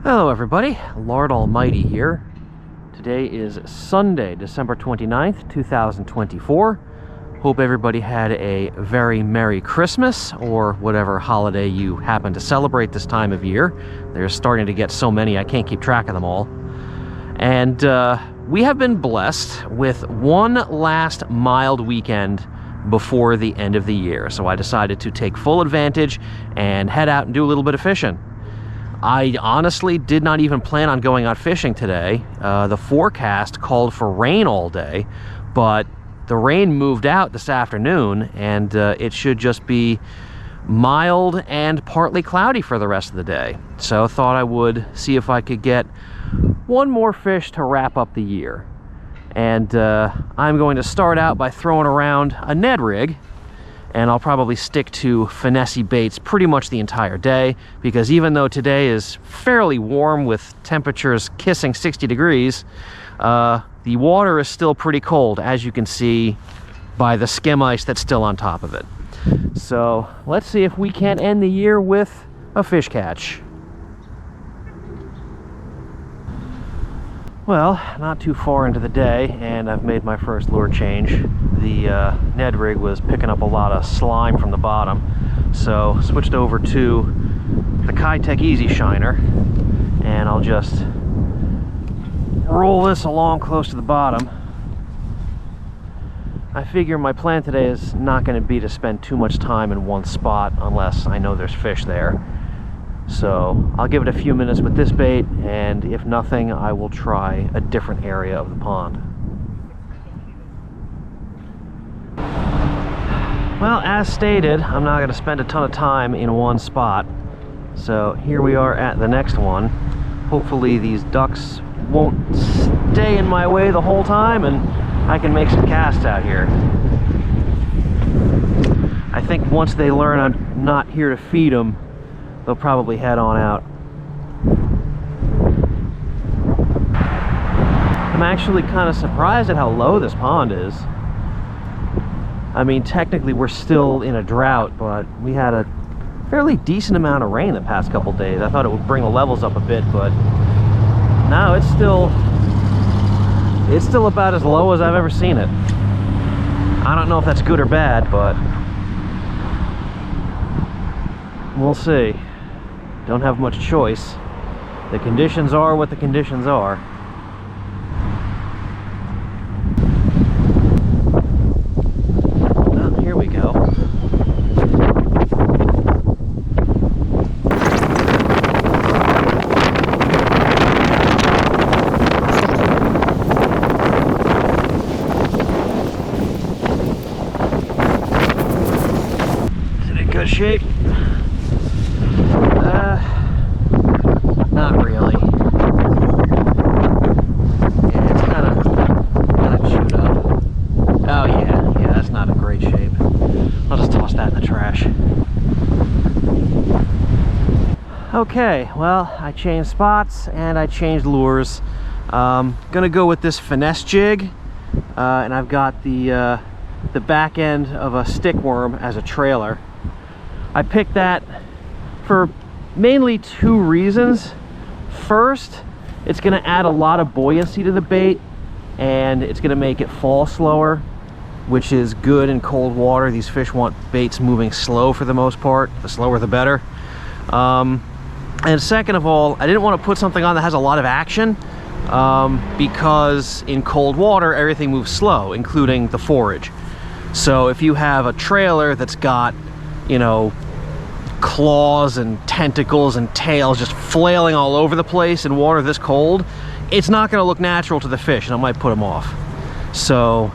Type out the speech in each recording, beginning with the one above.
Hello everybody, Lord Almighty here. Today is Sunday, December 29th, 2024. Hope everybody had a very Merry Christmas, or whatever holiday you happen to celebrate this time of year. There's starting to get so many I can't keep track of them all. And we have been blessed with one last mild weekend before the end of the year. So I decided to take full advantage and head out and do a little bit of fishing. I honestly did not even plan on going out fishing today. The forecast called for rain all day, but the rain moved out this afternoon, and it should just be mild and partly cloudy for the rest of the day. So I thought I would see if I could get one more fish to wrap up the year. And I'm going to start out by throwing around a Ned rig. And I'll probably stick to finesse baits pretty much the entire day, because even though today is fairly warm with temperatures kissing 60 degrees, the water is still pretty cold, as you can see by the skim ice that's still on top of it. So let's see if we can't end the year with a fish catch. Well, not too far into the day, and I've made my first lure change. The Ned rig was picking up a lot of slime from the bottom, so switched over to the Keitech Easy Shiner, and I'll just roll this along close to the bottom. I figure my plan today is not going to be to spend too much time in one spot unless I know there's fish there. So I'll give it a few minutes with this bait, and if nothing, I will try a different area of the pond. Well, as stated, I'm not going to spend a ton of time in one spot. So here we are at the next one. Hopefully these ducks won't stay in my way the whole time, and I can make some casts out here. I think once they learn I'm not here to feed them, they'll probably head on out. I'm actually kind of surprised at how low this pond is. I mean, technically we're still in a drought, but we had a fairly decent amount of rain the past couple days. I thought it would bring the levels up a bit, but no, it's still about as low as I've ever seen it. I don't know if that's good or bad, but we'll see. Don't have much choice. The conditions are what the conditions are. Well, here we go. Is it in good shape? Not really. Yeah, it's kind of chewed up. Oh yeah, that's not in great shape. I'll just toss that in the trash. Okay, well, I changed spots and I changed lures. Gonna go with this finesse jig, and I've got the back end of a stick worm as a trailer. I picked that for mainly two reasons. First, it's going to add a lot of buoyancy to the bait, and it's going to make it fall slower, which is good in cold water. These fish want baits moving slow for the most part. The slower the better. And second of all, I didn't want to put something on that has a lot of action, because in cold water everything moves slow, including the forage. So if you have a trailer that's got, you know, claws and tentacles and tails just flailing all over the place in water this cold, it's not going to look natural to the fish, and it might put them off. So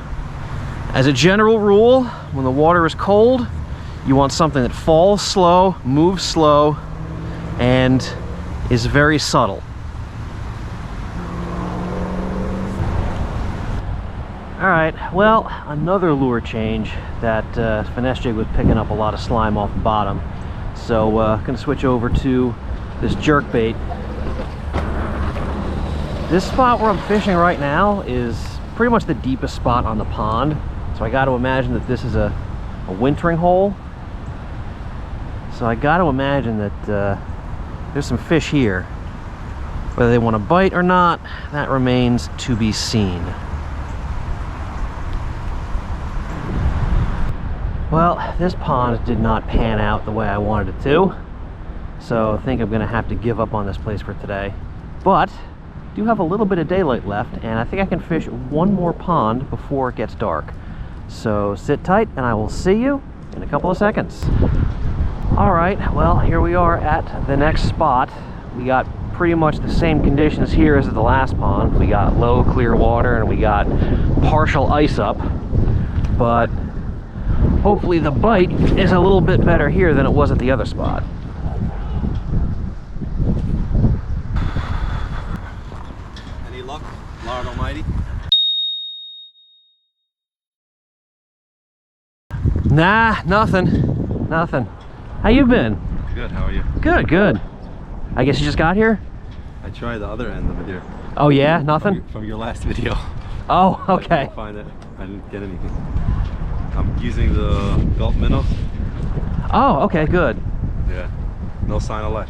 as a general rule, when the water is cold, you want something that falls slow, moves slow, and is very subtle. Alright, well, another lure change. That finesse jig was picking up a lot of slime off the bottom. So gonna switch over to this jerk bait. This spot where I'm fishing right now is pretty much the deepest spot on the pond. So I got to imagine that this is a wintering hole. So I got to imagine that there's some fish here. Whether they want to bite or not, that remains to be seen. Well, this pond did not pan out the way I wanted it to, so I think I'm going to have to give up on this place for today. But I do have a little bit of daylight left, and I think I can fish one more pond before it gets dark. So sit tight, and I will see you in a couple of seconds. All right, well, here we are at the next spot. We got pretty much the same conditions here as at the last pond. We got low, clear water, and we got partial ice up, but hopefully the bite is a little bit better here than it was at the other spot. Any luck, Lord Almighty? Nah, nothing. Nothing. How you been? Good, how are you? Good, good. I guess you just got here? I tried the other end of it here. Oh yeah, nothing? From your last video. Oh, okay. I didn't find it. I didn't get anything. I'm using the Gulp minnows. Oh, okay, good. Yeah, no sign of life.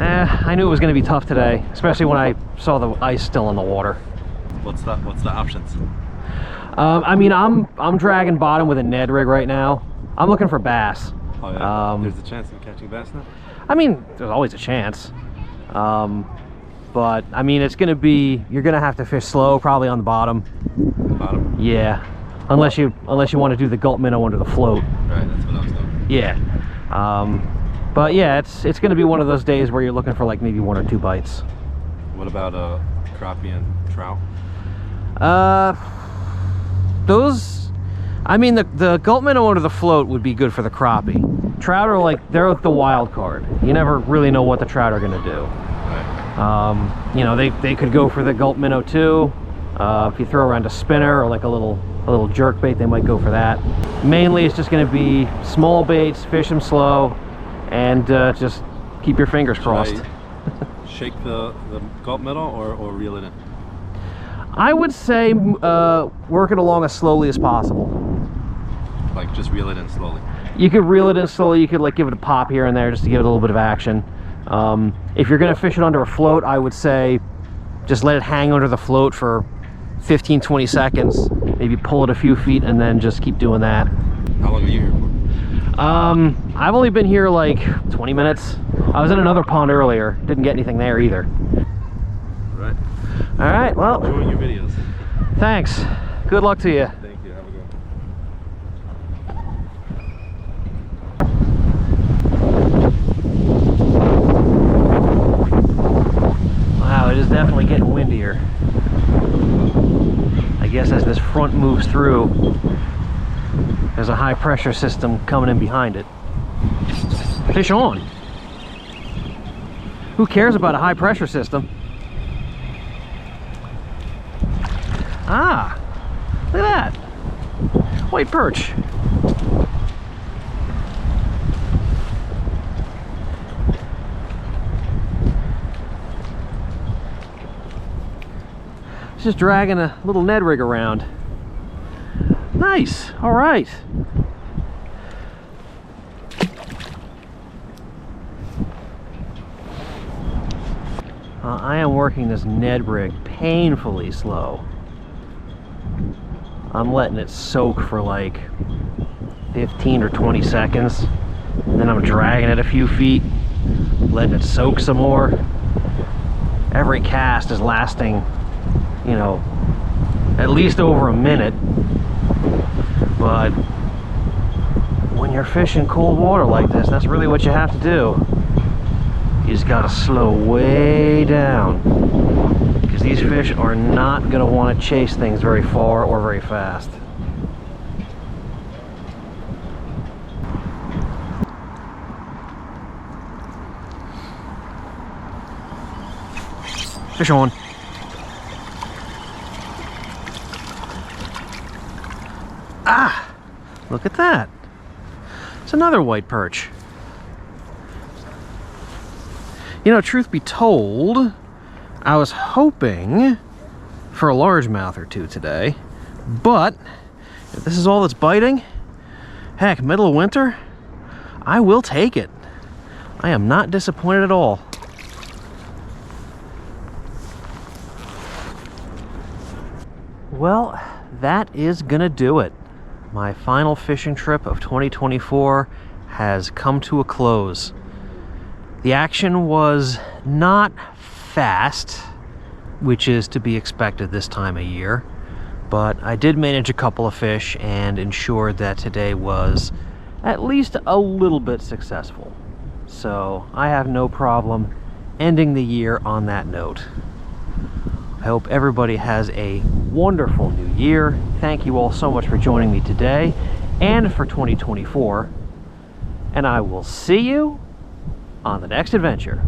I knew it was going to be tough today, especially when I saw the ice still in the water. What's the options? I mean, I'm dragging bottom with a Ned rig right now. I'm looking for bass. Oh yeah. There's a chance of catching bass now? I mean, there's always a chance. But I mean, it's going to be, you're going to have to fish slow, probably on the bottom. The bottom? Yeah. Unless you want to do the Gulp minnow under the float. Right, that's what I was doing. Yeah. But yeah, it's going to be one of those days where you're looking for like maybe 1 or 2 bites. What about crappie and trout? Those, I mean, the Gulp minnow under the float would be good for the crappie. Trout are like, they're the wild card. You never really know what the trout are going to do. Right. You know, they could go for the Gulp minnow too. If you throw around a spinner or like a little jerk bait, they might go for that. Mainly it's just going to be small baits, fish them slow, and just keep your fingers crossed. Shake the Gulp minnow or reel it in? I would say work it along as slowly as possible. Like just reel it in slowly? You could reel it in slowly. You could like give it a pop here and there just to give it a little bit of action. If you're going to fish it under a float, I would say just let it hang under the float for 15-20 seconds, maybe pull it a few feet, and then just keep doing that. How long are you here for? I've only been here like 20 minutes. I was in another pond earlier, didn't get anything there either. Right. All right, well, Enjoying your videos. Thanks. Good luck to you. Thank you. Have a good one. Wow, it is definitely getting windier. I guess as this front moves through, there's a high pressure system coming in behind it. Fish on. Who cares about a high pressure system? Ah, look at that. White perch. Just dragging a little Ned rig around. Nice. All right. I am working this Ned rig painfully slow. I'm letting it soak for like 15 or 20 seconds. And then I'm dragging it a few feet, letting it soak some more. Every cast is lasting, you know, at least over a minute. But when you're fishing cold water like this, that's really what you have to do. You just gotta slow way down, because these fish are not gonna want to chase things very far or very fast. Fish on. Ah! Look at that. It's another white perch. You know, truth be told, I was hoping for a largemouth or two today, but if this is all that's biting, heck, middle of winter, I will take it. I am not disappointed at all. Well, that is gonna do it. My final fishing trip of 2024 has come to a close. The action was not fast, which is to be expected this time of year, but I did manage a couple of fish and ensured that today was at least a little bit successful. So I have no problem ending the year on that note. I hope everybody has a wonderful new year. Thank you all so much for joining me today and for 2024. And I will see you on the next adventure.